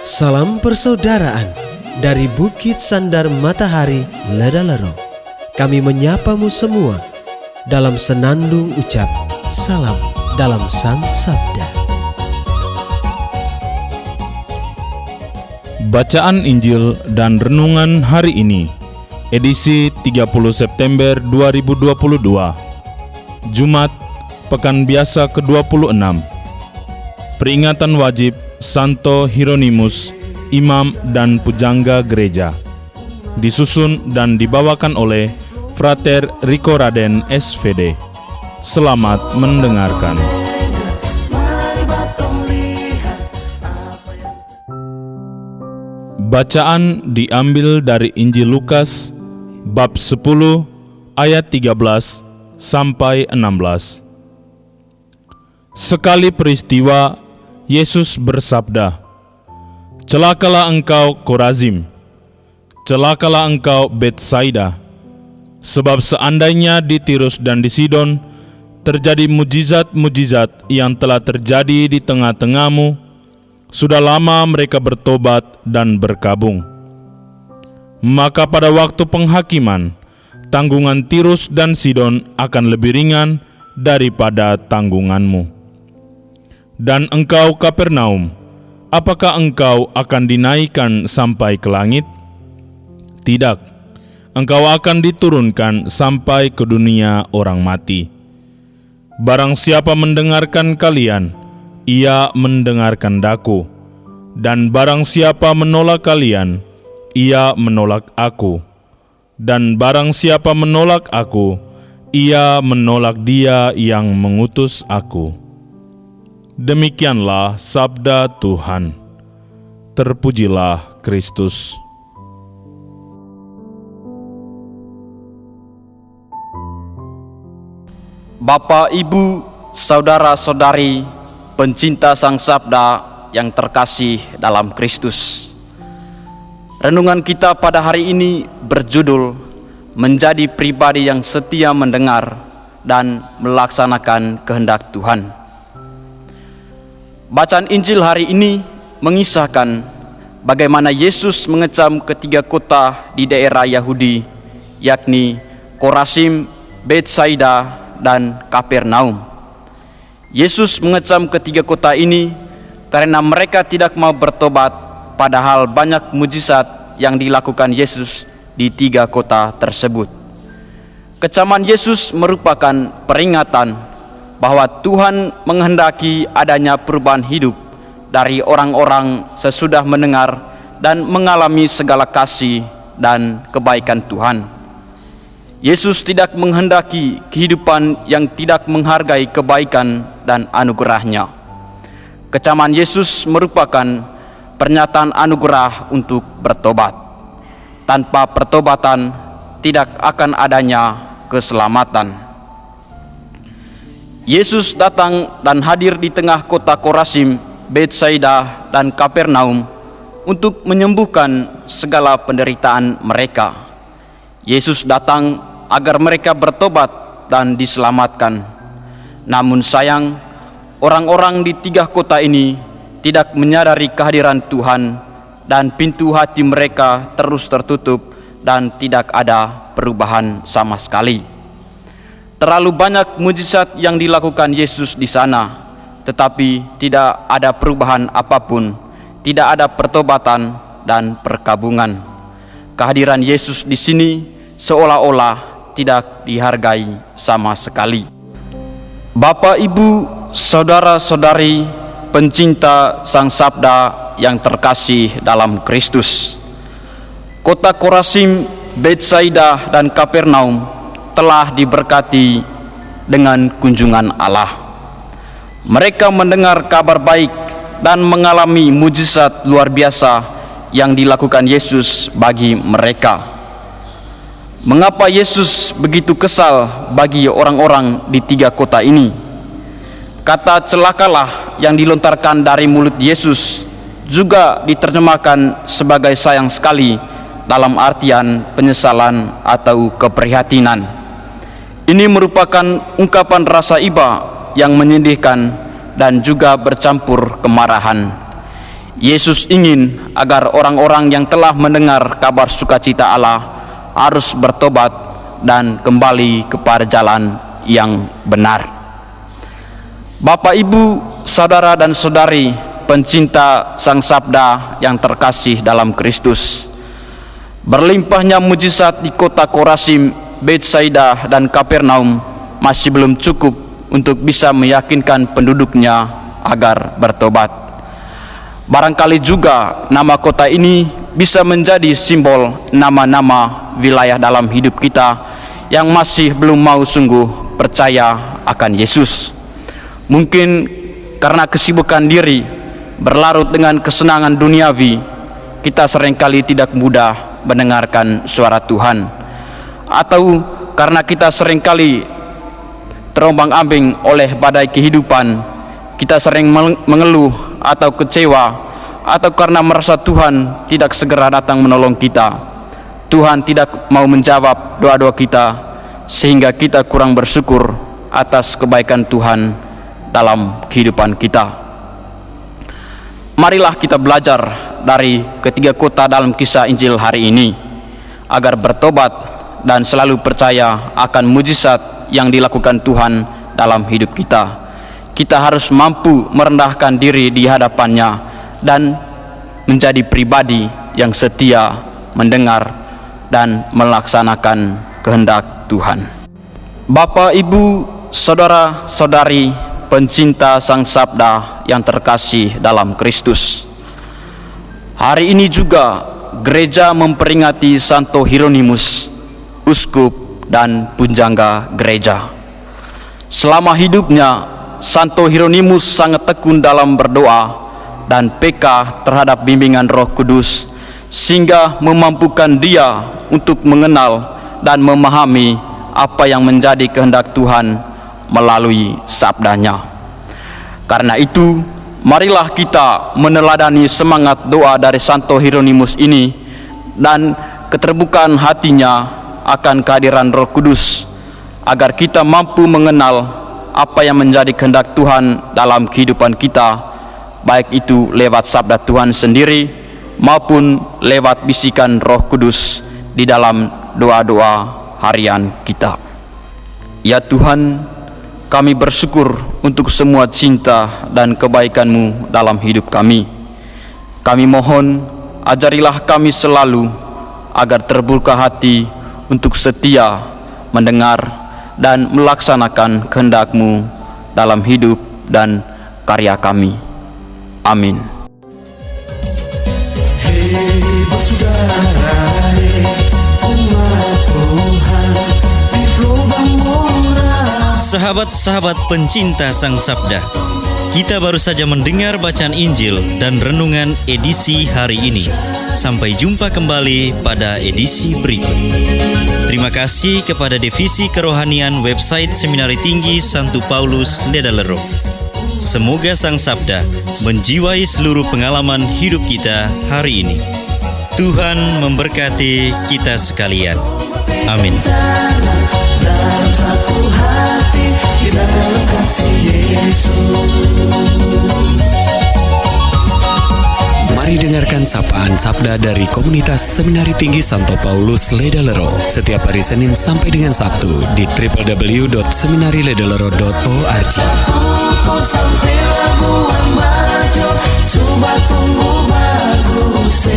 Salam persaudaraan dari Bukit Sandar Matahari Ledalero. Kami menyapamu semua dalam senandung ucap salam dalam Sang Sabda. Bacaan Injil dan Renungan hari ini, edisi 30 September 2022, Jumat, Pekan Biasa ke-26. Peringatan wajib Santo Hieronymus, Imam dan Pujangga Gereja. Disusun dan dibawakan oleh Frater Rico Raden SVD. Selamat mendengarkan. Bacaan diambil dari Injil Lukas bab 10 ayat 13 sampai 16. Sekali peristiwa Yesus bersabda, "Celakalah engkau Korazim, celakalah engkau Betsaida, sebab seandainya di Tirus dan di Sidon terjadi mujizat-mujizat yang telah terjadi di tengah-tengahmu, sudah lama mereka bertobat dan berkabung. Maka pada waktu penghakiman, tanggungan Tirus dan Sidon akan lebih ringan daripada tanggunganmu. Dan engkau Kapernaum, apakah engkau akan dinaikkan sampai ke langit? Tidak, engkau akan diturunkan sampai ke dunia orang mati. Barang siapa mendengarkan kalian, ia mendengarkan Daku, dan barang siapa menolak kalian, ia menolak Aku, dan barang siapa menolak Aku, ia menolak Dia yang mengutus Aku." Demikianlah sabda Tuhan. Terpujilah Kristus. Bapak, Ibu, saudara-saudari, pencinta Sang Sabda yang terkasih dalam Kristus. Renungan kita pada hari ini berjudul Menjadi Pribadi yang Setia Mendengar dan Melaksanakan Kehendak Tuhan. Bacaan Injil hari ini mengisahkan bagaimana Yesus mengecam ketiga kota di daerah Yahudi, yakni Korazim, Betsaida, dan Kapernaum. Yesus mengecam ketiga kota ini karena mereka tidak mau bertobat, padahal banyak mujizat yang dilakukan Yesus di tiga kota tersebut. Kecaman Yesus merupakan peringatan bahwa Tuhan menghendaki adanya perubahan hidup dari orang-orang sesudah mendengar dan mengalami segala kasih dan kebaikan Tuhan. Yesus tidak menghendaki kehidupan yang tidak menghargai kebaikan dan anugerah-Nya. Kecaman Yesus merupakan pernyataan anugerah untuk bertobat. Tanpa pertobatan tidak akan adanya keselamatan. Yesus datang dan hadir di tengah kota Korazim, Betsaida, dan Kapernaum untuk menyembuhkan segala penderitaan mereka. Yesus datang agar mereka bertobat dan diselamatkan. Namun sayang, orang-orang di tiga kota ini tidak menyadari kehadiran Tuhan, dan pintu hati mereka terus tertutup dan tidak ada perubahan sama sekali. Terlalu banyak mujizat yang dilakukan Yesus di sana, tetapi tidak ada perubahan apapun, tidak ada pertobatan dan perkabungan. Kehadiran Yesus di sini seolah-olah tidak dihargai sama sekali. Bapak, Ibu, saudara-saudari, pencinta Sang Sabda yang terkasih dalam Kristus. Kota Korazim, Betsaida, dan Kapernaum telah diberkati dengan kunjungan Allah. Mereka mendengar kabar baik dan mengalami mujizat luar biasa yang dilakukan Yesus bagi mereka. Mengapa Yesus begitu kesal bagi orang-orang di tiga kota ini? Kata celakalah yang dilontarkan dari mulut Yesus juga diterjemahkan sebagai sayang sekali dalam artian penyesalan atau keprihatinan. Ini merupakan ungkapan rasa iba yang menyedihkan dan juga bercampur kemarahan. Yesus ingin agar orang-orang yang telah mendengar kabar sukacita Allah harus bertobat dan kembali kepada jalan yang benar. Bapak, Ibu, saudara dan saudari pencinta Sang Sabda yang terkasih dalam Kristus, berlimpahnya mujizat di kota Korazim, Betsaida dan Kapernaum masih belum cukup untuk bisa meyakinkan penduduknya agar bertobat. Barangkali juga nama kota ini bisa menjadi simbol nama-nama wilayah dalam hidup kita yang masih belum mau sungguh percaya akan Yesus. Mungkin karena kesibukan diri, berlarut dengan kesenangan duniawi, kita seringkali tidak mudah mendengarkan suara Tuhan. Atau karena kita seringkali terombang-ambing oleh badai kehidupan, kita sering mengeluh atau kecewa, atau karena merasa Tuhan tidak segera datang menolong kita. Tuhan tidak mau menjawab doa-doa kita, sehingga kita kurang bersyukur atas kebaikan Tuhan dalam kehidupan kita. Marilah kita belajar dari ketiga kota dalam kisah Injil hari ini, agar bertobat dan selalu percaya akan mujizat yang dilakukan Tuhan dalam hidup kita. Kita harus mampu merendahkan diri di hadapannya dan menjadi pribadi yang setia mendengar dan melaksanakan kehendak Tuhan. Bapak, Ibu, saudara-saudari pencinta Sang Sabda yang terkasih dalam Kristus, hari ini juga gereja memperingati Santo Hieronymus, uskup dan punjangga gereja. Selama hidupnya, Santo Hieronymus sangat tekun dalam berdoa dan peka terhadap bimbingan Roh Kudus, sehingga memampukan dia untuk mengenal dan memahami apa yang menjadi kehendak Tuhan melalui sabdanya. Karena itu, marilah kita meneladani semangat doa dari Santo Hieronymus ini dan keterbukaan hatinya akan kehadiran Roh Kudus, agar kita mampu mengenal apa yang menjadi kehendak Tuhan dalam kehidupan kita, baik itu lewat sabda Tuhan sendiri maupun lewat bisikan Roh Kudus di dalam doa-doa harian kita. Ya Tuhan, kami bersyukur untuk semua cinta dan kebaikan-Mu dalam hidup kami. Kami mohon, ajarilah kami selalu agar terbuka hati untuk setia mendengar dan melaksanakan kehendak-Mu dalam hidup dan karya kami. Amin. Hei bersaudara, umat Tuhan di lubang murah. Sahabat-sahabat pencinta Sang Sabda, kita baru saja mendengar bacaan Injil dan renungan edisi hari ini. Sampai jumpa kembali pada edisi berikut. Terima kasih kepada Divisi Kerohanian website Seminari Tinggi Santo Paulus Ledalero. Semoga Sang Sabda menjiwai seluruh pengalaman hidup kita hari ini. Tuhan memberkati kita sekalian. Amin. Dalam satu hati, di dalam kasih Yesus. Mari dengarkan sapaan sabda dari komunitas Seminari Tinggi Santo Paulus Ledalero setiap hari Senin sampai dengan Sabtu di www.seminariledalero.org. Sampai buang baju, subat tunggu bagus.